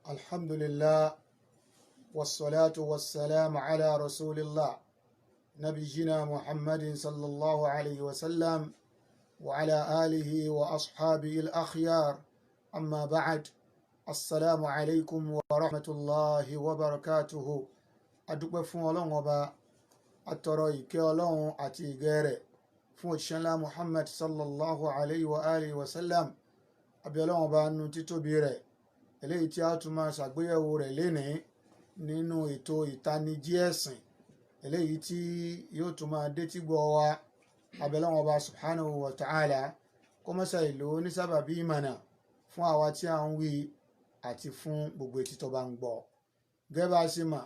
الحمد لله والصلاة والسلام على رسول الله نبينا محمد صلى الله عليه وسلم وعلى آله وأصحابه الأخيار أما بعد السلام عليكم ورحمة الله وبركاته أدوك فون الله وبا أتروي كيولون أتي غيره فون شلا محمد صلى الله عليه وآله وسلم أبي الله وبا نتيتو بيره eléyìí tí a tún máa ṣàgbéyẹ̀wò rẹ̀ lénìí nínú ètò ìtanijí ẹ̀sìn eléyìí tí yóò tún máa détí gbọ́ wa abẹ́lẹ́wọ̀n ọba subhanahu wa ta'ala kó mọ́sá ìlú onísábàbí ìmọ̀nà fún àwa tí a ń wí àti fún gbogbo etí tó bá ń gbọ́. gẹ́gẹ́ bá a ṣe mọ̀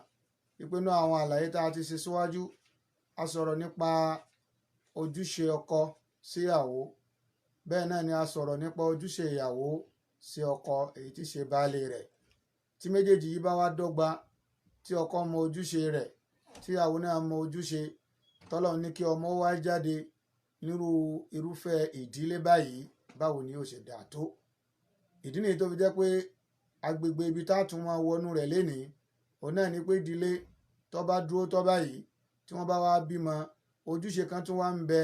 ìpinnu àwọn àlàyé tá a ti ṣe síwájú a sọ̀rọ̀ nípa ojúṣe ọkọ síyàwó bẹ́ẹ̀ náà ni a sọ̀rọ̀ nípa ojúṣe ìyàwó sí ọkọ èyí tí ṣe baálé rẹ̀ tí méjèèjì yìí bá wá dọ́gba tí ọkọ mọ ojúṣe rẹ̀ tí ìyàwó náà mọ ojúṣe tọ́lọ̀ ní kí ọmọ wá jáde irúfẹ́ ìdílé báyìí báwo ni ó ṣe dà tó. ìdí nìyí tó fi jẹ́ pé agbègbè ibi tá a tún máa wọnú rẹ̀ lénìí òun náà ni pé ìdílé tó bá dúró tó báyìí tí wọ́n bá wá bímọ ojúṣe kan tún wá ń bẹ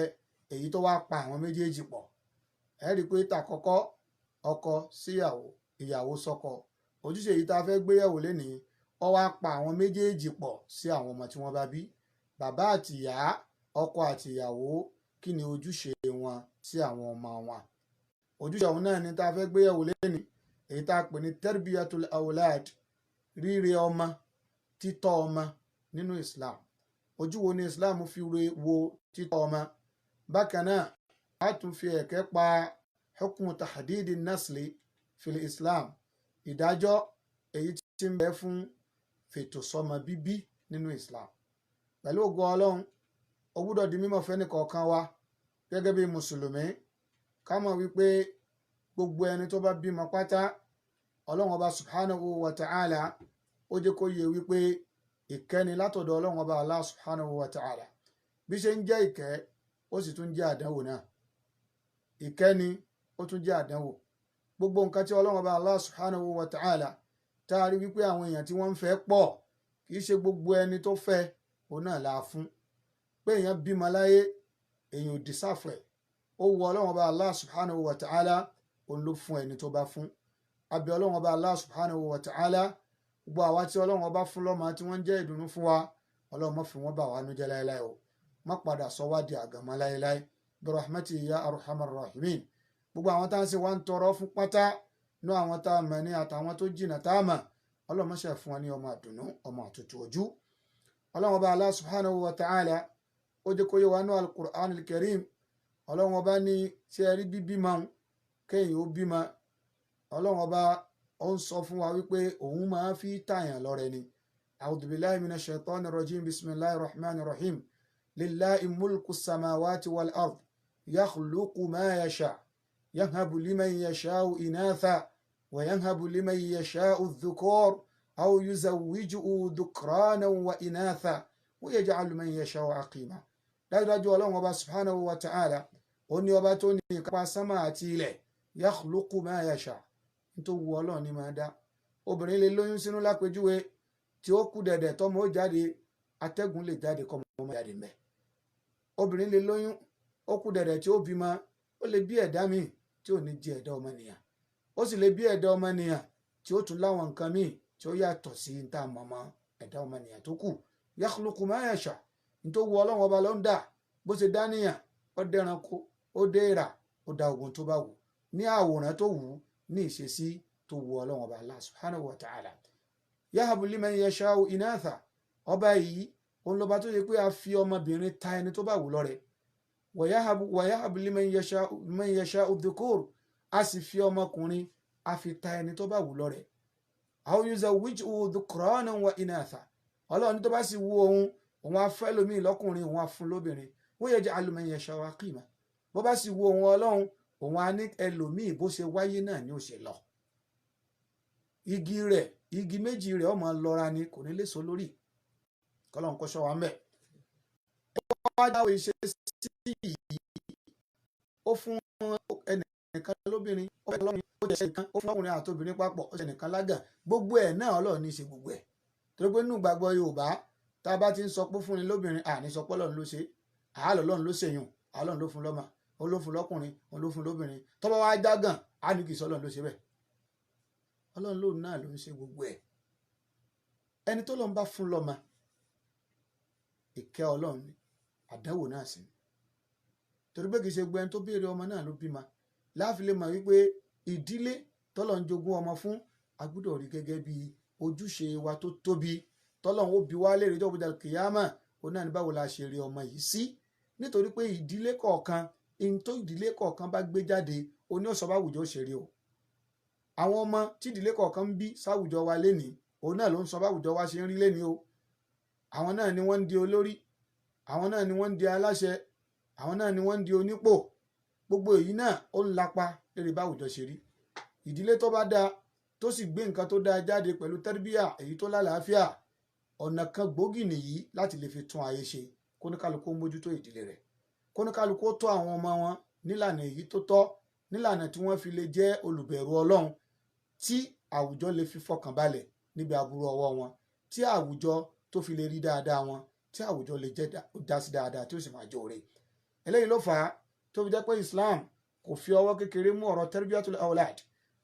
èyí tó wá pa àwọn méjèèjì pọ̀. ẹ rí i pé tàkọ́kọ́ ọkọ síyàwó ìyàwó sọ́kọ ojúṣe yìí tá a fẹ́ gbéyẹ̀wò lénìí ó wá pa àwọn méjèèjì pọ̀ sí àwọn ọmọ tí wọ́n bá bí. bàbá àti ìyá ọkọ àti ìyàwó kí ni ojúṣe wọn sí àwọn ọmọ wọn. ojúṣe ọ̀hún náà ni tá a fẹ́ gbéyẹ̀wò lénìí èyí tá a pè ní terbiyatul awlad ríre ọmọ títọ́ ọmọ nínú Islam. ojú wo ni Islam fi wo títọ́ ọmọ. bákan náà a tún fi ẹ̀kẹ́ pa hukmu tahdidi nasli fil Islam ìdájọ́ èyí tí ń bẹ fún fètò sọmọ bíbí nínú Islam. pẹ̀lú ògo Ọlọ́run ó gbọ́dọ̀ di mímọ̀ fẹ́ni kọ̀ọ̀kan wa gẹ́gẹ́ bí mùsùlùmí ká mọ̀ wípé gbogbo ẹni tó bá bímọ pátá Ọlọ́run ọba subhanahu wa ta'ala ó jẹ́ kó yé wípé ìkẹ́ni látọ̀dọ̀ Ọlọ́run ọba Allah subhanahu wa ta'ala bí ṣe ń jẹ́ ìkẹ́ ó sì tún jẹ́ àdánwò náà. ìkẹ́ni ó tún jẹ́ àdánwò. gbogbo nǹkan tí Ọlọ́run ọba Allah subhanahu wa ta'ala tá a rí wípé àwọn èèyàn tí wọ́n ń fẹ́ pọ̀ kì í ṣe gbogbo ẹni tó fẹ́ òun náà la fún. pé èèyàn bímọ láyé èèyàn ò dìsáfẹ́ ó wọ Ọlọ́run ọba Allah subhanahu wa ta'ala òun ló fún ẹni tó bá fún. àbí Ọlọ́run ọba Allah subhanahu wa ta'ala gbogbo àwa tí Ọlọ́run ọba fún lọ́mọ tí wọ́n jẹ́ ìdùnnú fún wa Ọlọ́run má fi wọ́n bà wá nú jẹ́ láéláé o má padà sọ wá di àgàmọ́ láéláé bi rahmatihi ya arhamar rahimin. gbogbo àwọn tá à ń ṣe wá ń tọrọ fún pátá ní àwọn tá a mọ̀ ní àtàwọn tó jìnnà tá a mọ̀ Ọlọ́run máa ṣe fún wa ní ọmọ àdùnnú ọmọ àtútù ojú. Ọlọ́run ọba Allah subhanahu wa ta'ala ó jẹ́ kó yé wa ní al-Qur'an al-Karim. Ọlọ́run ọba ní tí ẹ rí bíbímọ kéèyàn ó bímọ Ọlọ́run ọba ó ń sọ fún wa wípé òun máa fi tààyàn lọ́rẹ ni. a'udhu billahi minash shaitanir rajim bismillahir rahmanir rahim lillahi mulku samawati wal ard yakhluqu ma yasha يهب لمن يشاء إناثا ويهب لمن يشاء الذكور أو يزوجه ذكرانا وإناثا ويجعل من يشاء عقيما. dájúdájú Ọlọ́run ọba subhanahu wa ta'ala ó ní ọba tó ní ìkápá sánmà àti ilẹ̀ yakhluqu ma yasha nítorí wu Ọlọ́run ní máa dá. obìnrin lè lóyún sínú lápèjúwe tí ó kú dẹ̀dẹ̀ tọ́mọ ó jáde atẹ́gùn lè jáde kọ́mọ ọmọ jáde mẹ́. obìnrin lè lóyún ó kú dẹ̀dẹ̀ tí ó bímọ ó lè bí ẹ̀dá míì tí ò ní jẹ́ ẹ̀dá ọmọnìyàn ó sì lè bí ẹ̀dá ọmọnìyàn tí ó tún láwọn nǹkan míì tí ó yàtọ̀ sí níta mọ̀mọ́ ẹ̀dá ọmọnìyàn tó kù. yakhluqu ma yasha nítorí wu Ọlọ́run ọba ló ń dà bó ṣe dá níyàn ó dẹranko ó dé èèrà ó dá ogun tó bá wù ní àwòrán tó wù ní ìṣesí tó wu Ọlọ́run ọba Allah subhanahu wa ta'ala. yahabu liman yasha'u inatha ọba yìí òun lọba tó ṣe pé a fi ọmọbìnrin ta ẹni tó bá wù lọ́rẹ. wàyáhàbù liman yasha'u dhukur a sì fi ọmọkùnrin a fi ta ẹni tó bá wù lọ́rẹ. aw yuzawwijuhu dhukranan wa inatha Ọlọ́run tó bá sì wù òun á fẹ́ lómìn lọ́kùnrin òun á fún lóbìnrin. wa yaj'alu man yasha'u aqima bó bá sì wù Ọlọ́run òun á ní ẹlòmíì bó ṣe wáyé náà ni ó ṣe lọ. igi méjì rẹ̀ ọmọ lọ́ra ni kò ní lè so lórí kọ́lọ́run kó ṣọ́ wa mẹ́. ó wá dáwọ́ ìṣesí yìí ó fún ẹnìkan lóbìnrin ó fẹ́ lọ́kùnrin ó jẹ́ ẹnìkan ó fún ọkùnrin àti obìnrin papọ̀ ó jẹ́ ẹnìkan lágàn gbogbo ẹ̀ náà Ọlọ́run ní í ṣe gbogbo ẹ̀ torí pé nínú ìgbàgbọ́ Yorùbá tá a bá ti ń sọ pé fúnni lóbìnrin àní sọ pé Ọlọ́run ló ṣe àálọ́ Ọlọ́run ló ṣèyún Ọlọ́run ló fún lọ́mọ òun ló fún lọ́kùnrin òun ló fún lóbìnrin tọ́ba wá jágàn á ní kì í sọ Ọlọ́run ló ṣe bẹ́ẹ̀ Ọlọ́run lóun náà ló ń ṣe gbogbo ẹ̀ ẹni tó lọ́n bá fún lọ́mọ ìkẹ́ Ọlọ́run ni àdánwò náà sì ni torí pé kì í ṣe gbogbo ẹni tó béèrè ọmọ náà ló bímọ láàfin lè mọ̀ wípé ìdílé tọ́lọ̀ ń jogún ọmọ fún agbọ́dọ̀ rí gẹ́gẹ́ bí ojúṣe wa tó tóbi tọ́lọ́run ó bi wá léèrè jọ́ gbọdọ̀ kìyàmà ó náà ní báwo la ṣe rí ọmọ yìí sí nítorí pé ìdílé kọ̀ọ̀kan ihun tó ìdílé kọ̀ọ̀kan bá gbé jáde ó ní ọ̀sọ́ báwùjọ ṣe rí o àwọn ọmọ tí ìdílé kọ̀ọ̀kan ń bí sáwùjọ wa lénìí òun náà ló ń sọ báwùjọ wa ṣe ń rí lénìí o àwọn náà ni wọ́n ń di olórí àwọn náà ni wọ́n ń di aláṣẹ àwọn náà ni wọ́n ń di onípò gbogbo èyí náà ó ń lapa lórí báwùjọ ṣe rí ìdílé tó bá dáa tó sì gbé nǹkan tó dáa jáde pẹ̀lú tẹ́rbíà èyí tó lálàáfíà ọ̀nà kan gbòógì nìyí láti lè fi tún ayé ṣe kóníkálukú mójútó ìdílé rẹ̀ kóníkálukú tọ́ àwọn ọmọ wọn nílànà èyí tó tọ́ nílànà tí wọ́n fi lè jẹ́ olùbẹ̀rù Ọlọ́run tí àwùjọ lè fi fọkàn balẹ̀ níbi aburú ọwọ́ wọn tí àwùjọ tó fi lè rí dáadáa wọn tí àwùjọ lè jẹ́ dá sí dáadáa tí ó sì máa jọ rẹ̀ eléyìí ló fà á tó fi jẹ́ pé Islam kò fi ọwọ́ kékeré mú ọ̀rọ̀ tarbiyatul awlad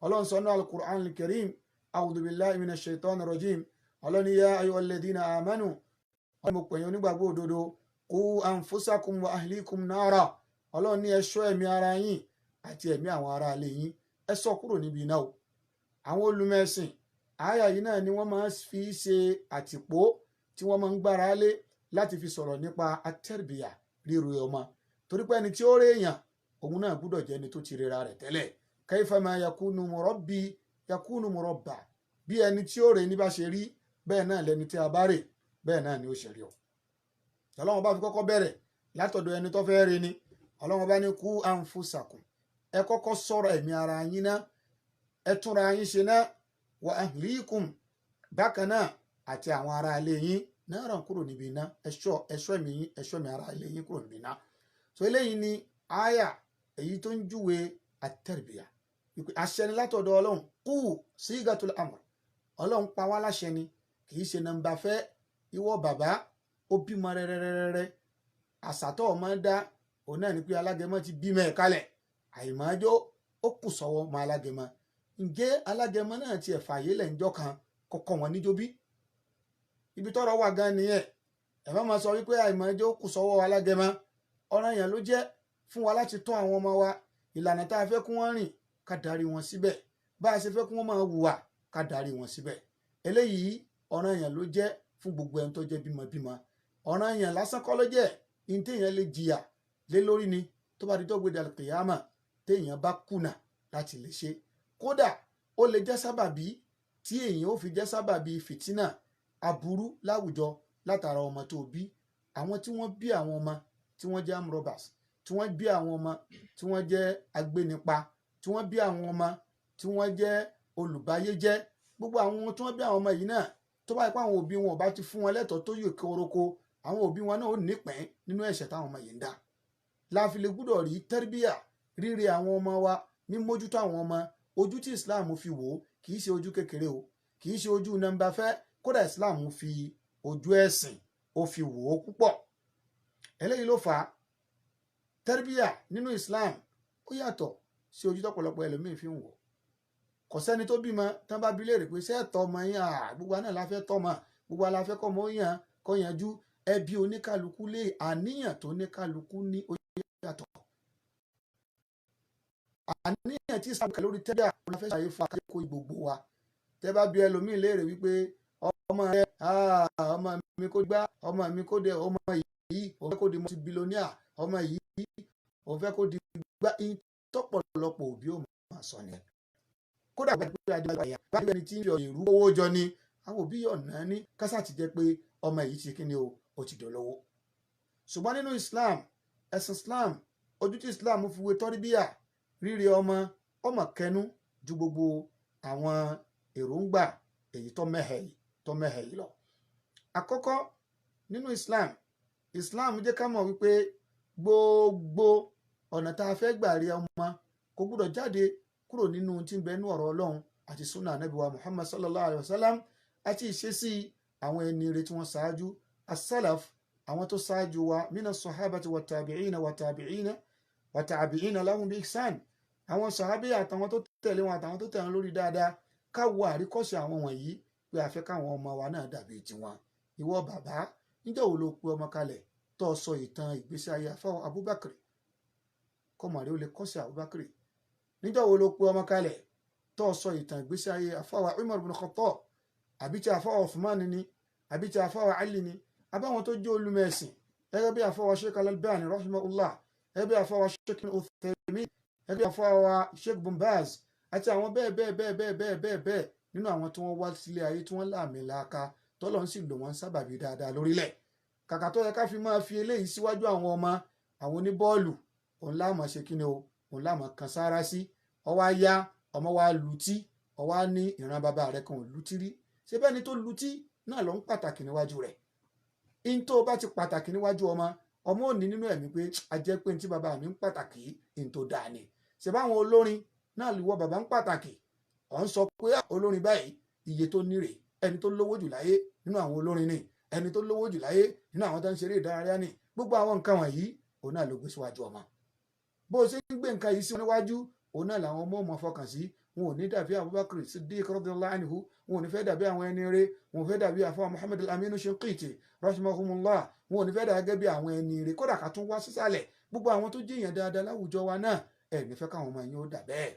Ọlọ́run sọ nínú al-Qur'an al-Karim a'udhu billahi minash shaitani rajim Ọlọ́run ní ya ayyuhal ladhina amanu ọlọ́run mo pè yín onígbàgbọ́ òdodo qu anfusakum wa ahlikum nara Ọlọ́run ní ẹ ṣọ́ ẹ̀mí ara yín àti ẹ̀mí àwọn ará ilé yín ẹ ṣọ́ kúrò níbi iná o àwọn olùmẹ̀sìn àyà yìí náà ni wọ́n máa fi ṣe àtìpó tí wọ́n máa ń gbára lé láti fi sọ̀rọ̀ nípa atẹ́rìbìyà ríru ọmọ torí pé ẹni tí ó rí èèyàn òun náà gbúdọ̀ jẹ́ ẹni tó ti rera rẹ̀ tẹ́lẹ̀ kayfama yakunu murabbi yakunu murabba bí ẹni tí ó rè ní bá ṣe rí bẹ́ẹ̀ náà lẹni tí a bá rè bẹ́ẹ̀ náà ni ó ṣe rí o Ọlọ́run bá fi kọ́kọ́ bẹ̀rẹ̀ látọ̀dọ̀ ẹni tó fẹ́ rí ni Ọlọ́run bá ní qu anfusakum ẹ kọ́kọ́ sọ̀rọ̀ ẹ̀mí ara yín náà ẹ túnra yín ṣe náà wa ahlikum bákan náà àti àwọn ará ilé yín náà ràn kúrò níbi iná ẹ̀ṣọ́ ẹ̀mí yín ẹ̀ṣọ́ ẹ̀mí ará ilé yín kúrò níbi iná so eléyìí ni àyà èyí tó ń júwe àtẹ̀rìbìyà wípé àṣẹ ni látọ̀dọ̀ Ọlọ́run qu sigatul amr Ọlọ́run pa wá láṣẹ ni kì í ṣe nàmbà fẹ́ ìwọ bàbá ó bímọ rẹ́rẹ́rẹ́rẹ́ àṣàtọ̀ ọmọ dá òun náà ni pé alágẹmọ ti bímọ ẹ̀ kalẹ̀ àìmọ́jọ́ ó kù sọ́wọ́ ọmọ alágẹmọ ǹjẹ́ alágẹmọ náà ti ẹ̀fà yé lẹ́njọ́ kan kọ́kọ́ wọn níjó bí ibi tọ́rọ̀ wà gan nìyẹn ẹ má máa sọ wípé àìmọ́jọ́ ó kù sọ́wọ́ alágẹmọ ọ̀ranyàn ló jẹ́ fún wa láti tọ́ àwọn ọmọ wa ìlànà tá a fẹ́ kí wọ́n rìn ká darí wọn síbẹ̀ bá a ṣe fẹ́ kí wọ́n máa hùwà ká darí wọn síbẹ̀ eléyìí ọ̀ranyàn ló jẹ́ fún gbogbo ẹni tó jẹ́ bímọbímọ ọ̀ranyàn lásán kọ́ ló jẹ́ ní téèyàn lè jìyà lé lórí ni tó bá di tó gbéra kìyàmà téèyàn bá kùnà láti lè ṣe kódà ó lè jẹ́ sábàbí tí èèyàn ó fi jẹ́ sábàbí fìtínà aburú láwùjọ látara ọmọ tó bí àwọn tí wọ́n bí àwọn ọmọ tí wọ́n jẹ́ amrobas tí wọ́n bí àwọn ọmọ tí wọ́n jẹ́ agbénipa tí wọ́n bí àwọn ọmọ tí wọ́n jẹ́ olùbáyéjẹ́ gbogbo àwọn tí wọ́n bí àwọn ọmọ yìí náà tó bá yẹ pé àwọn òbí wọn ò bá ti fún wọn lẹ́tọ̀ọ́ tó yè koroko àwọn òbí wọn náà ó nípìn nínú ẹ̀ṣẹ̀ táwọn ọmọ yìí ń dá láfi lè gbúdọ̀ rí tẹ́rbíyà ríre àwọn ọmọ wa mímójútó àwọn ọmọ ojú tí Islam fi wò ó kì í ṣe ojú kékeré o kì í ṣe ojú nàmbà fẹ́ kódà Islam fi ojú ẹ̀sìn ó fi wò ó púpọ̀ eléyìí ló fà á tẹ́rbíyà nínú Islam ó yàtọ̀ sí ojú tọ́pọ̀lọpọ̀ ẹlòmíín fi ń wò kò sẹ́ni tó bímọ tán bá bi léèrè pé ṣé ẹ̀tọ́ ọmọ yín gbogbo náà la fẹ́ tọ́mọ gbogbo la fẹ́ kọ́mọ yàn kọ́ yanjú ẹbí oníkálukú lé àníyàn tó oníkálukú ní ó yàtọ̀ àníyàn tí Islam kà lórí tẹ́rbíyà ó fẹ́ ṣàyè fún akẹ́kọ̀ọ́ gbogbo wa tẹ́ bá bi ẹlòmíín léèrè wípé ọmọ rẹ ọmọ mi kò gbá ọmọ mi kò dé ọmọ yìí òun fẹ́ kó di multi billionaire ọmọ yìí òun fẹ́ kó di gbá tọ́pọ̀lọpọ̀ òbí ò máa sọ ni kódà gbàgbé pé adébáyà yà bá ẹni tí ń yọ ìrú owó jọ ni àwọn òbí ọ̀nà ní kásá ti jẹ́ pé ọmọ yìí ti kí ni ó ti dolówó ṣùgbọ́n nínú Islam ẹ̀sìn Islam ojú tí Islam fi wé tọ́ríbíyà rírí ọmọ kẹnu ju gbogbo àwọn èròǹgbà èyí tó mẹ́hẹ̀ yìí lọ àkọ́kọ́ nínú Islam jẹ́ ká mọ̀ wípé gbogbo ọ̀nà tá a fẹ́ gbà rí ọmọ kò gbúdọ̀ jáde kúrò nínú tí ń bẹ nínú ọ̀rọ̀ Ọlọ́run àti sunna Ànábì wa Muhammad sallallahu alayhi wa sallam àti ìṣesí àwọn ẹni ire tí wọ́n ṣáájú as-salaf àwọn tó ṣáájú wa mina sahabati wa tabi'ina lahum bi ihsan àwọn sàhábí àtàwọn tó tẹ̀lé wọn àtàwọn tó tẹ̀lé lórí dáadáa káwọ àríkọ́ṣe àwọn wọ̀nyí pé a fẹ́ káwọn ọmọ wa náà dàbí tiwọn. Ìwọ bàbá níjọ́ wo ló pe ọmọ kalẹ̀ tó sọ ìtàn ìgbésí ayé àfáwọ Abubakar kọmọ rẹ ó lè kọ́ṣe Abubakar? Níjọ́ wo ló pe ọmọ kalẹ̀ tó sọ ìtàn ìgbésí ayé àfáwọ Umar bin Khattab àbí ti àfáwọ Uthman ni àbí ti àfáwọ Ali ni àbáwọn tó jẹ́ olùmẹ̀sìn gẹ́gẹ́ bí àfáwọ Sheikh Al-Albani rahimahullah, gẹ́gẹ́ bí àfáwọ Sheikh Uthaymin, gẹ́gẹ́ bí àfáwọ Sheikh Bin Baz àti àwọn bẹ́ẹ̀ nínú àwọn tí wọ́n wá sílé ayé tí wọ́n láàmì láaka tọ́lọ́run sì lò wọ́n sábàbí dáadáa lórílẹ̀. Kàkà tó yẹ ká fi máa fi eléyìí síwájú àwọn ọmọ àwọn oníbọ́ọ̀lù òun láàmọ̀ ṣe kí ni o òun láàmọ̀ kan sára sí ọwọ́ ayá ọmọ wa lutí ọwọ́ á ní ìran bàbá rẹ̀ kan ò lutí rí ṣé bẹ́ẹ̀ ni tó lutí náà ló ń pàtàkì níwájú rẹ̀. in tó bá ti pàtàkì níwájú ọmọ ò ní nínú ẹ̀mí pé a jẹ́ pé tí bàbá mi ń pàtàkì in tó dáa ni. ṣe báwọn olórin náà lè wọ bàbá ń pàtàkì ọ̀ ń sọ pé olórin báyìí iye tó nírè ẹni tó lówó jù láyé nínú àwọn olórin ni ẹni tó lówó jù láyé nínú àwọn tó ń ṣeré ìdárayá ni. Gbogbo àwọn nǹkan wọ̀nyí òun náà ló gbé síwájú ọmọ. bó o ṣe ń gbé nǹkan yìí sí níwájú òun náà làwọn ọmọ fọkàn sí. Wọn ò ní dàbí Abubakar Siddiq radiyallahu anhu, wọn ò ní fẹ́ dàbí àwọn ẹni rere, wọn ò fẹ́ dàbí àfọwọ́ Muhammad al-Aminu Shinqiti rahimahumullah, wọn ò ní fẹ́ dàbí gẹ́gẹ́ bí àwọn ẹni rere. Kódà ká tún wá sísàlẹ̀ gbogbo àwọn tó jẹ́ èèyàn dáadáa láwùjọ wa náà ẹ̀ ní fẹ́ káwọn ọmọ yín ó dà bẹ́ẹ̀.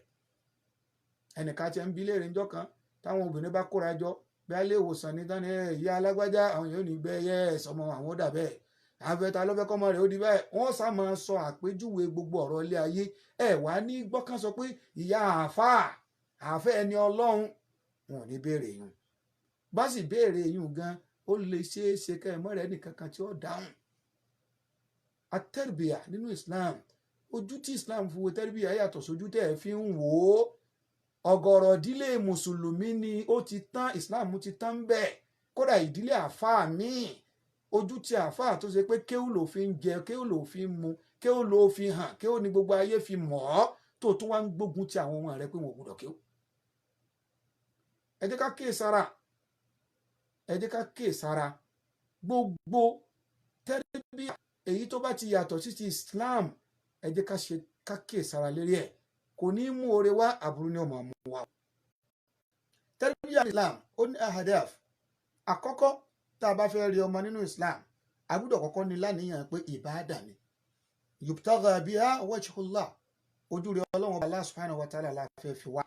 Ẹnìkan ti ń bi léèrè ńjọ́ kan táwọn obìnrin bá kóra jọ bí a lè wòsàn ní dání ìyá alágbájá àwọn yóò ní gbẹ́ yẹ́ ẹ̀sọ́mọ àwọn ó dà bẹ́ẹ̀. Àfẹ́ta lọ́fẹ́ kọ́mọ rẹ̀ ó di bẹ́ẹ̀. Wọ́n sá máa sọ àpèjúwe gbogbo ọ̀rọ̀ ilé ayé ẹ̀ wá ní gbọ́kàn sọ pé ìyá àfẹ́ ẹni Ọlọ́run wọn ò ní béèrè yùn. Bá sì béèrè yùn gan ó lè ṣeé ṣe kẹ́ ẹ̀ mọ́rẹ̀ nìkankan tí ó dáhùn. At-tarbiyah nínú Islam, ojú tí Islam fi wo tarbiyah yàtọ̀ sójú tẹ́ ẹ fi ń wò ó. Ọ̀gọ̀rọ̀ ìdílé mùsùlùmí ni ó ti tán, Islam ti tán bẹ́ẹ̀. Kódà ìdílé àfáà míì ojú tí àfáà tó ṣe pé kéwù ló fi ń jẹ kéwù ló fi ń mu kéwù ló fi hàn kéwù ní gbogbo ayé fi mọ̀ ọ́ tó tún wá ń gbógun ti àwọn ọmọ rẹ pé wọn ò gbọdọ̀ kéwù. Ẹ jẹ́ ká kíyèsára, ẹ jẹ́ ká kíyèsára gbogbo tẹ́rẹ́bíà èyí tó bá ti yàtọ̀ sí ti Islam ẹ jẹ́ ká kíyèsára lérí ẹ̀. Kò ní mú oore wá àbúrú ní ọmọ mú wa. Tẹ́rẹ́bíà Islam ó ní ahadaf. Àkọ́kọ́ tá a bá fẹ́ rí ọmọ nínú Islam a gbọ́dọ̀ kọ́kọ́ ní láníyàn pé ìbáàdà ni yubtagha biha wajhullah, ojú rẹ Ọlọ́run Allah subhanahu wa ta'ala la fẹ́ fi wá.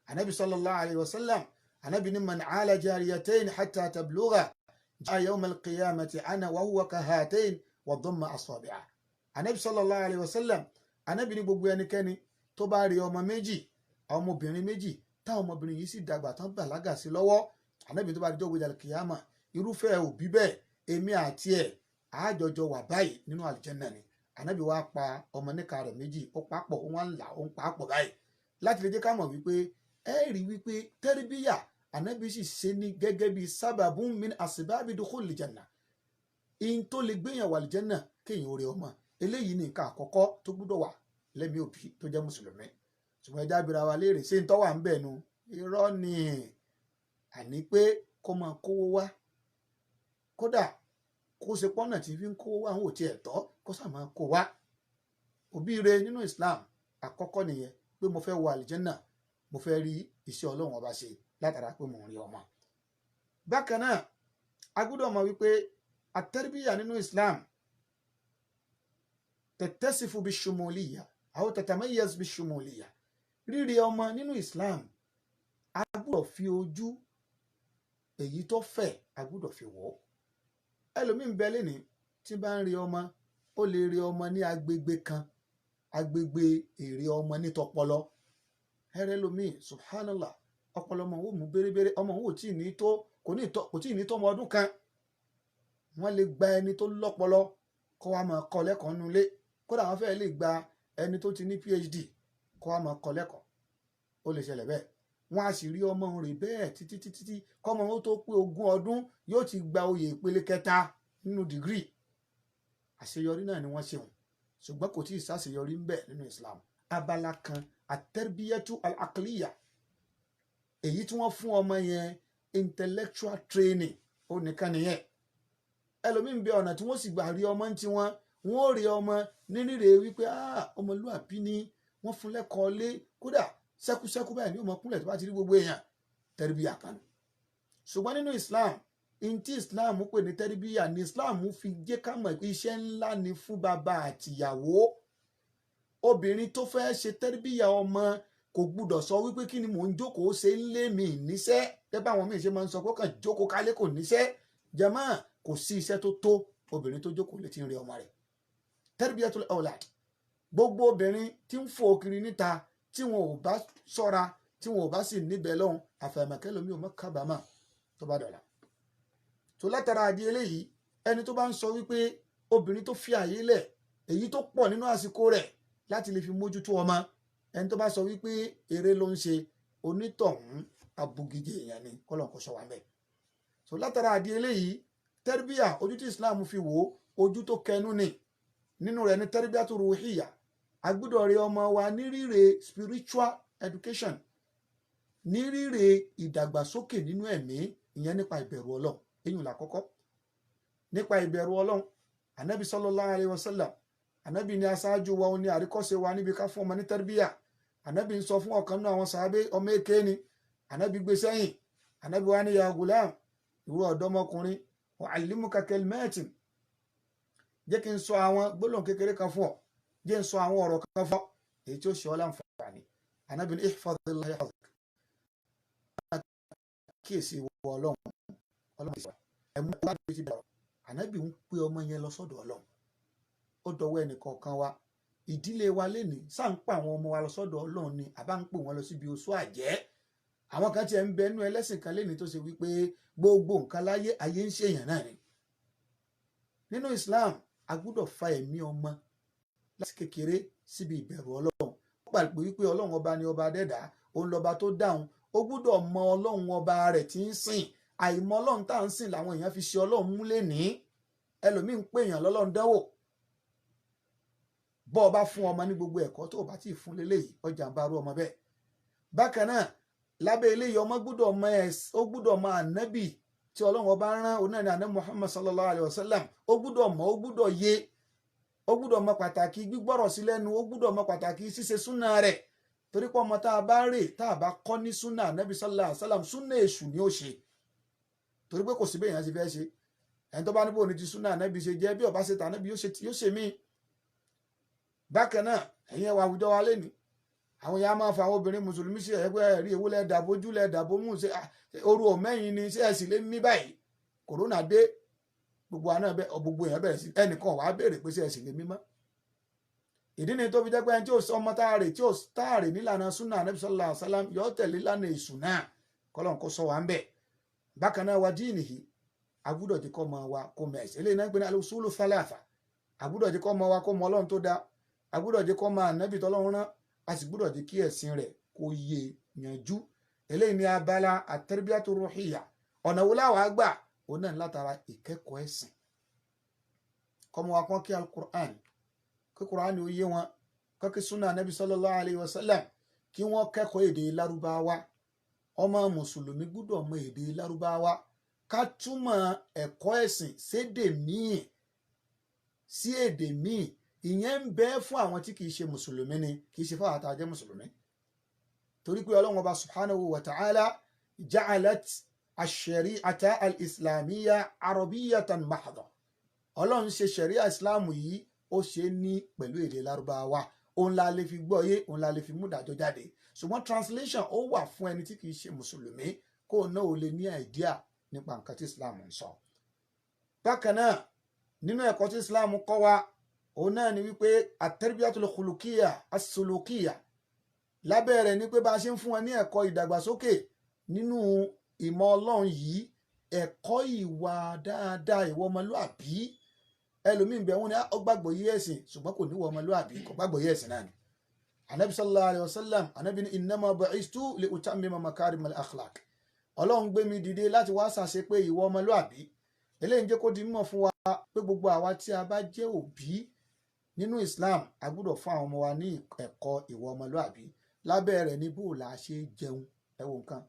Anabi sallallahu alayhi wa sallam anabi ni man ala jariyatayn hatta tablugha jaa yawm al-qiyamati ana wa huwa kahatayn wa dhamma asabi'a. Anabi sallallahu alayhi wa sallam anabi ni gbogbo ẹnikẹ́ni tó bá rí ọmọ méjì àwọn ọmọbìnrin méjì táwọn ọmọbìnrin yìí sì dàgbà tán bàlágà sí lọ́wọ́, anabi tó bá dijọ́ gbé al-qiyama irúfẹ́ òbí bẹ́ẹ̀ èmi àti ẹ̀ àjọjọ wà báyìí nínú àlùjànnà ni. Ànábì wa pa ọmọ níka rẹ̀ méjì ó papọ̀ ó wá ń là ó ń papọ̀ báyìí láti lè jẹ́ ká mọ̀ wípé ẹ rí wípé tẹ́rìbíyà ànábì sì ṣe ní gẹ́gẹ́ bí sábàbùn min asbabi dukhulil janna. In tó lè gbéyàn wà àlùjànnà kéèyàn ó rí ọmọ. Eléyìí ní nǹkan àkọ́kọ́ tó gbúdọ̀ wà lẹ́mí òbí tó jẹ́ mùsùlùmí. Ṣùgbọ́n ẹja bira wa léèrè ṣé ń tọ́wà ń bẹ̀ nu irọ́ ni, àní pé kó máa kówó wá kódà kó ṣe pọ́nà tí fi ń kó wá àwọn òtí ẹ̀tọ́ kó sà máa kó wá. Òbí rẹ nínú Islam àkọ́kọ́ nìyẹn pé mo fẹ́ wọ àlìjẹ́nà, mo fẹ́ rí iṣẹ́ Ọlọ́run ọba ṣe látara pé mo ń rí ọmọ. Bákan náà a gbọ́dọ̀ mọ̀ wípé at-tarbiyya nínú Islam tattasifu bish-shumuliyya aw tatamayyaz bish-shumuliyya. Rírí ọmọ nínú Islam a gbọ́dọ̀ fi ojú èyí tó fẹ̀ a gbọ́dọ̀ fi wò ó. Ẹlòmíín bẹ lẹ́ni tí bá ń rí ọmọ ó lè rí ọmọ ní agbègbè kan, agbègbè èrè ọmọ ní tọpọlọ. Ẹrẹ lòmíín subhanallah ọpọlọ ọmọ òun mú bérebére, ọmọ òun kò tí ì ní tó ọmọ ọdún kan. Wọ́n lè gba ẹni tó lọ́pọlọ kó wá máa kọ́ lẹ́kọ̀ọ́ nínú ilé. Kódà wọ́n fẹ́ẹ́ lè gba ẹni tó ti ní PhD kó wá máa kọ́ lẹ́kọ̀ọ́. Ó lè ṣẹlẹ̀ bẹ́ẹ̀. Wọ́n á sì rí ọmọ rẹ̀ bẹ́ẹ̀ títí kọ́mọ ó tó pé 20 ọdún yóò ti gba oyè ìpele 3 nínú dìgírì. Àṣeyọrí náà ni wọ́n ṣe hùn, ṣùgbọ́n kò tí ì ṣàṣeyọrí ń bẹ nínú Islam. Abala kan at-tarbiyatu al-aqliya, èyí tí wọ́n fún ọmọ yẹn intellectual training ó nìkan nìyẹn. ẹlòmíín bẹ ọ̀nà tí wọ́n sì gbà rí ọmọ tí wọ́n ó rí ọmọ nírìíre wípé ọmọlúwàbí ni wọ́n fún lẹ́kọ̀ọ́ lé, kódà sẹ́kúsẹ́kú báyìí ní ọmọ kúnlẹ̀ tó bá ti rí gbogbo èèyàn. tẹ́rìbíyà kan. ṣùgbọ́n nínú Islam, ntí Islam pè ní tẹ́rìbíyà ní Islam fi jẹ́ ká mọ̀ pé iṣẹ́ ńlá ni fún bàbá àtìyàwó. obìnrin tó fẹ́ ṣe tẹ́rìbíyà ọmọ kò gbúdọ̀ sọ wípé kí ni mò ń jókòó ṣe ń lé mi níṣẹ́, gẹ́gẹ́ báwọn míì ṣe máa ń sọ pé kàn jókòó kálé kò níṣẹ́. jàmáà, kò sí iṣẹ́ tó tó obìnrin tó jókòó létí ń rí ọmọ rẹ̀. tarbiyatul awlad, gbogbo obìnrin tí ń fò kiri níta tí wọn ò bá ṣọ́ra, tí wọn ò bá sì níbẹ̀ lọ́hùn, àfàìmọ̀kẹ́ lomi ò mọ̀ kábàámà tó bá dọ̀la. tó látara àdí eléyìí, ẹni tó bá ń sọ wípé obìnrin tó fi àyè lẹ̀ èyí tó pọ̀ nínú àsìkò rẹ̀ láti lè fi mójútó ọmọ, ẹni tó bá sọ wípé eré ló ń ṣe, onítọ̀hún abugije èèyàn ni, kọ́lọ̀ kó sọ wá mẹ́. tó látara àdí eléyìí, tẹ́rìbíyà ojú tí Islam fi wò ó, ojú tó kẹnu ni. nínú rẹ̀ ní tẹ́rìbíyàtu ruhiyya, agbọ́dọ̀ rí ọmọ wa nírìíre spiritual education, nírìíre ìdàgbàsókè nínú ẹ̀mí, ìyẹn nípa ìbẹ̀rù Ọlọ́run. èyí là kọ́kọ́ nípa ìbẹ̀rù Ọlọ́run. Ànábì sallallahu alayhi wa sallam, Ànábì ní aṣáájú wa, ó ní àríkọ́ṣe wa níbi ká fún ọmọ ní tẹ́rìbíyà. Ànábì ń sọ fún ọ̀kan nínú àwọn sàábé, ọmọ èké ni. Ànábì gbé sẹ́yìn, Ànábì wa ní ya gulam, ìwọ ọ̀dọ́mọkùnrin, u'allimuka kalimatin, jẹ́ kí n sọ àwọn gbólóhùn kékeré kan fún ọ, jẹ́ n sọ àwọn ọ̀rọ̀ kan fún ọ èyí tí ó ṣe ọ́ láǹfààní. Ànábì ní ihfazillah yahfazuk, kíyèsí ìwọ Ọlọ́run ìṣọ́ ẹ̀mú láti ti bẹ̀rọ̀. Ànábì ń pè ọmọ yẹn lọ sọ́dọ̀ Ọlọ́run. ó dọwọ́ ẹnìkọ̀ọ̀kan wa, ìdílé wa lénìí sáà ń pa àwọn ọmọ wa lọ sọ́dọ̀ Ọlọ́run ni àbá ń pè wọ́n lọ síbi oṣù àjẹ́. àwọn kan tiẹ̀ ń bẹ nínú ẹlẹ́sìn kan lénìí tó ṣe wípé gbogbo nǹkan láyé ayé ń ṣèyàn náà ni. nínú Islam, a gbúdọ̀ fa ẹ̀mí ọmọ láti kékeré síbi ìbẹ̀rù Ọlọ́run. ó gbàgbé wípé Ọlọ́run ọba ni ọba dẹ́dà, òun lọ́ba tó dáhùn. ó gbúdọ̀ mọ Ọlọ́run ọba rẹ̀ tí ń sìn. àìmọ̀ Ọlọ́run tá à ń sìn làwọn èèyàn fi ṣe Ọlọ́run múlẹ̀ ní. ẹlòmíì ń pè èèyàn lọ́lọ́run dánwò. bọ́ ọ bá fún ọmọ ní gbogbo ẹ̀kọ́ tó o bá tí ì fún léléyìí, ọjà ń bá rú ọmọ bẹ́ẹ̀. bákan náà, lábẹ́ eléyìí, ọmọ gbúdọ̀ mọ ànábì tí Ọlọ́run ọba rán, òun náà ni ànábì Muhammad sallallahu alayhi wa sallam. ó gbúdọ̀ mọ̀, ó gbúdọ̀ yé, ó gbúdọ̀ mọ pàtàkì gbígbọ́rọ̀ sí lẹ́nu, ó gbúdọ̀ mọ pàtàkì ṣíṣe súnà rẹ̀. torí pé ọmọ tá a bá rè, tá a bá kọ́ ní súnà ànábì sallallahu alayhi wa sallam, súnà èṣù ni ó ṣe. torí pé kò sí bẹ́ẹ̀ yẹn ti fẹ́ ṣe. ẹni tó bá níbo ní ti súnà ànábì ṣe jẹ́, bí ọba ṣe tà ànábì yóò ṣe mí. bákan náà, ẹ̀yin ẹwà àwùjọ wa lé ní, àwọn yàrá máa fa àwọn obìnrin mùsùlùmí sí ẹgbẹ́ ẹ̀rí ewu lẹ́ẹ̀dàbò ojú lẹ́ẹ̀dàbò mú ṣe oru ọ̀mẹ́yìn ni, ṣé ẹ̀sìn lé mí báyìí, kòrónà dé, gbogbo èèyàn bẹ̀rẹ̀ sí, ẹnìkan wàá béèrè pé ṣé ẹ̀sìn lé mí mọ́. ìdí ni tó fi jẹ́ pé ẹni tí ó sọ ọmọ táàrè tí ó táàrè nílànà súnà ànábì sallallahu alaihi wasallam yóò tẹ̀lé lánà èṣù náà, kọ́lọ́n kó sọ wá ń bẹ̀. bákan náà, wa dinihi, agbúdọ̀ jẹ́ kọ́ ọmọ wa kó mọ ẹ̀sìn. eléyìí náà ń pè ní al-usulu thalatha. agbúdọ̀ jẹ́ kọ́ ọmọ wa kó mọ Ọlọ́run tó dá, agbúdọ̀ jẹ́ kọ́ ọmọ ànábì tọ́lọ́run rán, a sì gbúdọ̀ jẹ́ kí ẹ̀sìn rẹ̀ kó yé yanjú. eléyìí ní abala at-tarbiyatu ruhiyya. ọ̀nà wo láwàá gbà? òun náà látara ìkẹ́kọ̀ọ́ ẹ̀sìn. kọ́mọ wa kọ́ kí al-Qur'an, kí Qur'an ó yé wọn, kọ́ kí sunna ànábì sallallahu alayhi wa sallam, kí wọ́n kẹ́kọ̀ọ́ èdè Lárúbáwá. ọmọ mùsùlùmí gbúdọ̀ mọ èdè Lárúbáwá. ká túmọ̀ ẹ̀kọ́ ẹ̀sìn sédè míì sí èdè míì, ìyẹn ń bẹ fún àwọn tí kìí ṣe mùsùlùmí ni, kìí ṣe fáwọn àtàjẹ́ mùsùlùmí. torí pé Ọlọ́run ọba subhanahu wa ta'ala ja'alat ash-shari'ata al-islamiyya arabiyyatan mahdha. Ọlọ́run ṣe ṣẹ̀ríà ìsìláàmù yìí, ó ṣe ní pẹ̀lú èdè Lárúbáwá. òun la lè fi gbọ́ yé, òun la lè fi mú ìdájọ́ jáde. ṣùgbọ́n translation ó wà fún ẹni tí kìí ṣe mùsùlùmí, kó náà ó lè ní àìdíà nípa nǹkan tí Islam ń sọ. bákan náà, nínú ẹ̀kọ́ tí Islam kọ́ wa, òun náà ni wípé at-tarbiyatul khuluqiyya as-sulukiyya. lábẹ́ rẹ̀ ni pé bá a ṣe ń fún wọn ní ẹ̀kọ́ ìdàgbàsókè nínú ìmọ̀ Ọlọ́run yìí, ẹ̀kọ́ ìwà dáadáa, ìwà ọmọlúàbí. ẹlòmíín bẹ̀ wọ́n ní ó gbàgbọ́ yé ẹ̀sìn ṣùgbọ́n kò ní ìwà ọmọlúàbí, kò gbàgbọ́ yé ẹ̀sìn náà ni. Ànábì sallallahu alayhi wa sallam, Ànábì ní innama bu'istu li utammima makarim al-akhlaq. Ọlọ́run gbé mi dìde láti wá ṣàṣepé ìwà ọmọlúàbí. eléyìí ń jẹ́ kó di mímọ̀ fún wa pé gbogbo àwa tí a bá jẹ́ òbí nínú Islam, a gbọ́dọ̀ fún àwọn ọmọ wa ní ẹ̀kọ́ ìwà ọmọlúàbí. lábẹ́ rẹ̀ ní bó la ṣe jẹun ẹ̀wọ̀n nǹkan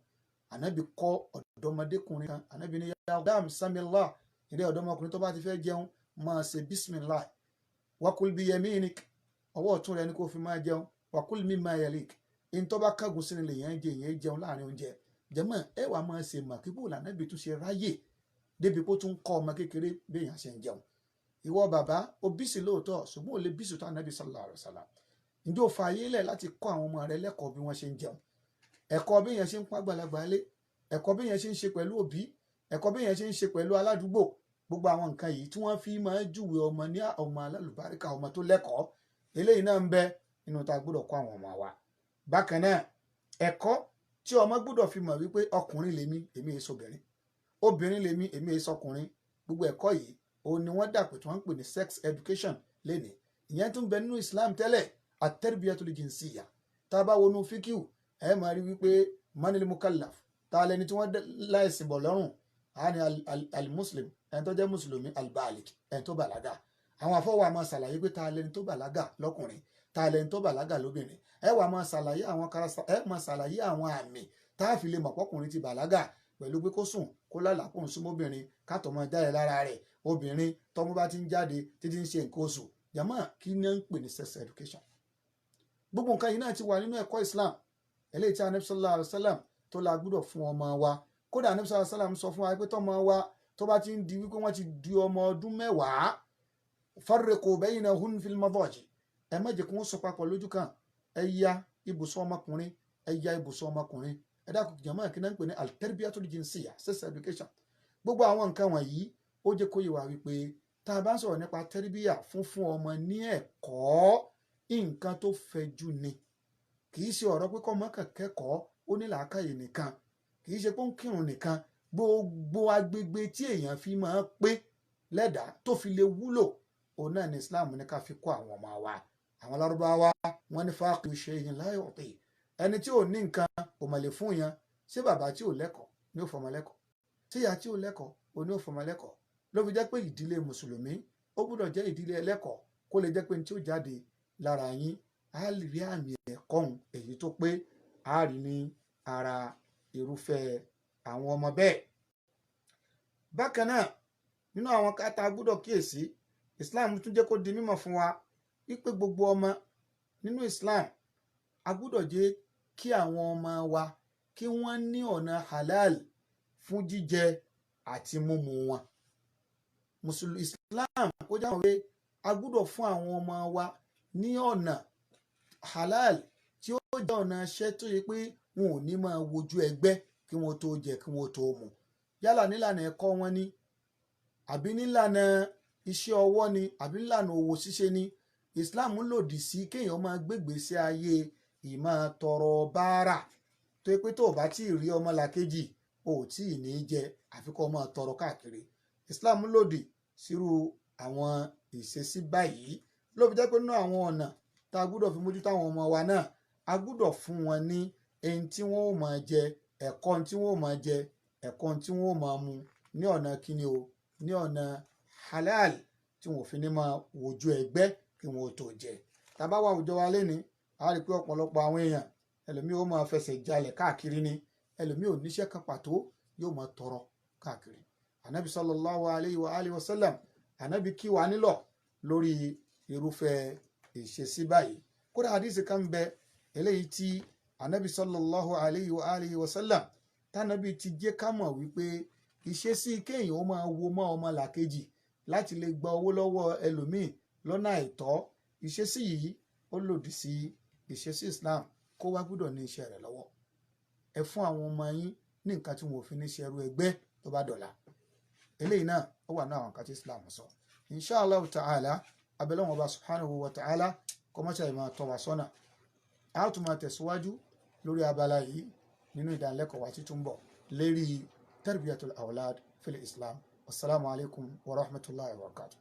ànábì kọ́ ọ̀dọ́mọdékùnrin kan ànábì ní ya dam samillah ìdí ọ̀dọ́mọkùnrin tó bá ti fẹ́ jẹun máa ṣe bismillah wakul bi yaminik ọwọ́ ọ̀tún rẹ̀ ni kò fi máa jẹun wakul mimma yalik in tó bá kángun sínú lè yẹn jẹun láàrin oúnjẹ jẹmọ́ ẹ wàá máa ṣe mà kí bó lànàbì tún ṣe ráyè débi kó tún kọ́ ọmọ kékeré béèyàn ṣe ń jẹun ìwọ bàbá o bísí lóòótọ́ ṣùgbọ́n ò lè bísí tó ànábì sallallahu alaihi wasallam ǹjẹ́ o fààyè lẹ̀ láti kọ́ àwọn ọmọ rẹ lẹ́kọ̀ọ́ bí wọ́n ṣe ń jẹun ẹ̀kọ́ bí èèyàn ṣe ń pàgbàlagbà lé ẹ̀kọ́ bí èèyàn ṣe ń ṣe pẹ̀lú òbí ẹ̀kọ́ bí èèyàn ṣe ń ṣe pẹ̀lú aládùúgbò gbogbo àwọn nǹkan yìí tí wọ́n fi máa ń júwe ọmọ ní ọmọ alálùbáríkà ọmọ tó lẹ́kọ̀ọ́ eléyìí náà ń bẹ nínú tá a gbọ́dọ̀ kọ́ àwọn ọmọ wa bákan náà ẹ̀kọ́ tí ọmọ gbọ́dọ̀ fi mọ̀ wípé ọkùnrin lèmi èmi èso obìnrin obìnrin lèmi èmi èso ọkùnrin gbogbo ẹ̀kọ́ yìí òun ni wọ́n dàpọ̀ tí wọ́n ń pè ní sex education lénìí ìyẹn tún bẹ nínú Islam tẹ́lẹ̀ at-tarbiyatul jinsiyya tá a bá wọnú fíkìú ẹ máa rí wípé manil mukallaf tá a lẹni tí wọ́n láìsí bọ̀ lọ́rùn àní al-muslim ẹni tó jẹ́ mùsùlùmí al-balig ẹni tó bàlágà àwọn afọwọ́ àmọ́ ṣàlàyé pé tá a lẹni tó bàlágà lọ́kùnrin tá a lẹni tó bàlágà lóbìnrin ẹ wà máa ṣàlàyé àwọn àmì tá a fi lè mọ̀ pọ́kùnrin ti bàlágà pẹ̀lú pé kó sùn kó lálàá kó ń súnmọ́bìnrin kátó máa jáde lára rẹ̀ obìnrin tọ́mú bá ti ń jáde títí ń ṣe nǹkan oṣù jàmá kí ni ń pè ní sex education gbogbo nǹkan yìí náà ti wà nínú ẹ̀kọ́ Islam eléyìí tí Ànábì sallallahu alaihi wasallam tó la gbọ́dọ̀ fún ọmọ wa kódà Ànábì sallallahu alaihi wasallam sọ fún wa pé tọ́mọ wa tó bá ti ń di wípé wọ́n ti di ọmọ ọdún 10 farriqu baynahun fil madaji ẹ má jẹ́ kí wọ́n sọ papọ̀ lójú kan ẹ ya ibùsọ̀ ọmọkùnrin ẹ ya ibùsọ̀ ọmọkùnrin ẹ dákun jàmá kí náà ń pè ní al-tarbiyatul jinsiyya sex education gbogbo àwọn nǹkan wọ̀nyí ó jẹ́ kó yé wa wípé tá a bá ń sọ̀rọ̀ nípa tẹ́rìbíyà fún ọmọ ní ẹ̀kọ́ nǹkan tó fẹ̀jú ni kì í ṣe ọ̀rọ̀ pé kọ́ ọmọ kan kẹ́kọ̀ọ́ ó ní làákàyè nìkan kì í ṣe pé ó ń kírun nìkan gbogbo agbègbè tí èèyàn fi máa pé lẹ́dàá tó fi lè wúlò òun náà ní Islam ní ká fi kọ́ àwọn ọmọ wa àwọn Lárúbáwá wọn ní faqidu shay'in la yu'ti ẹni tí ò ní nǹkan kò mọ̀ lè fún yẹn ṣé bàbá tí ò lẹ́kọ̀ọ́ ní ó fọmọ lẹ́kọ̀ọ́ ṣé ìyá tí ò lẹ́kọ̀ọ́ ò ní ó fọmọ lẹ́kọ̀ọ́ ló fi jẹ́ pé ìdílé mùsùlùmí ó gbọ́dọ̀ jẹ́ ìdílé ẹlẹ́kọ̀ọ́ kó lè jẹ́ pé ní tí ó jáde lára yín á rí àmì ẹ̀kọ́ ọ̀hún èyí tó pé á rí ní ara irúfẹ́ àwọn ọmọ bẹ́ẹ̀. bákan náà nínú àwọn kátà gbọ́dọ̀ kíyèsí Islam tún jẹ́ kó di mímọ̀ fún wa wípé gbogbo ọmọ nínú Islam a gbọ́dọ̀ jẹ́ kí àwọn ọmọ wa kí wọ́n ní ọ̀nà halal fún jíjẹ àti mímu wọn. Mùsùlùmí Islam ó jáwọ́ pé a gbọ́dọ̀ fún àwọn ọmọ wa ní ọ̀nà halal tí ó jẹ́ ọ̀nà iṣẹ́ tó yẹ pé wọn ò ní máa wojú ẹgbẹ́ kí wọ́n tó jẹ kí wọ́n tó mu yálà nílànà ẹ̀kọ́ wọn ni àbí nílànà iṣẹ́ ọwọ́ ni àbí nílànà òwò ṣíṣe ni Islam lòdì sí kéèyàn máa gbégbèsè ayé ìmáa tọrọ báárà tó yẹ pé tó o bá tí ì rí ọmọlàkejì o ò tí ì ní jẹ àfi kó máa tọrọ káàkiri Islam lòdì sírú àwọn ìṣesí báyìí ló fi jẹ́ pé nínú àwọn ọ̀nà tá a gbúdọ̀ fi mójútó àwọn ọmọ wa náà a gbúdọ̀ fún wọn ní ẹni tí wọ́n ó máa jẹ ẹ̀kọ́ tí wọ́n ó máa jẹ ẹ̀kọ́ tí wọ́n ó máa mu ní ọ̀nà kíni o ní ọ̀nà halal tí wọ́n fi ní máa wojú ẹgbẹ́ kí wọ́n tó jẹ. tá a bá wà àwùjọ wa léni a rí pé ọ̀pọ̀lọpọ̀ àwọn èèyàn ẹlòmíì ó máa fẹsẹ̀ jalẹ̀ káàkiri ni ẹlòmíì ò níṣẹ́ kan pàtó yóò máa tọrọ káàkiri. Ànábì sallallahu alayhi wa alihi wa sallam ànábì kí wa nílọ̀ lórí irúfẹ́ ìṣesí báyìí. kódà àdìsí kan bẹ eléyìí tí ànábì sallallahu alayhi wa alihi wa sallam tànábì ti jẹ́ ká mọ̀ wípé ìṣesí kéèyàn ó máa wo mọ́ ọmọ làkejì láti lè gba owó lọ́wọ́ ẹlòmíì lọ́nà àìtọ́ ìṣesí yìí ó lòdì sí ìṣesí Islam kó wá gbọ́dọ̀ ní iṣẹ́ rẹ̀ lọ́wọ́. ẹ fún àwọn ọmọ yín ní nǹkan tí wọn ò fi ní ṣerú ẹgbẹ́ tó bá dọ̀la. eléyìí náà ó wà ní àwọn nǹkan tí Islam sọ. inshallah ta'ala abẹ́lẹ́wọ̀n ọba subhanahu wa ta'ala kọ́mọ́ṣà ìmọ̀ tọ́ wa sọ́nà. a ó tún máa tẹ̀síwájú lórí abala yìí nínú ìdánilẹ́kọ̀ọ́ wa títún bọ̀ lérí tarbiyatul awlad fil Islam. Wassalamu alaikum wa rahmatullahi wa barakatuh.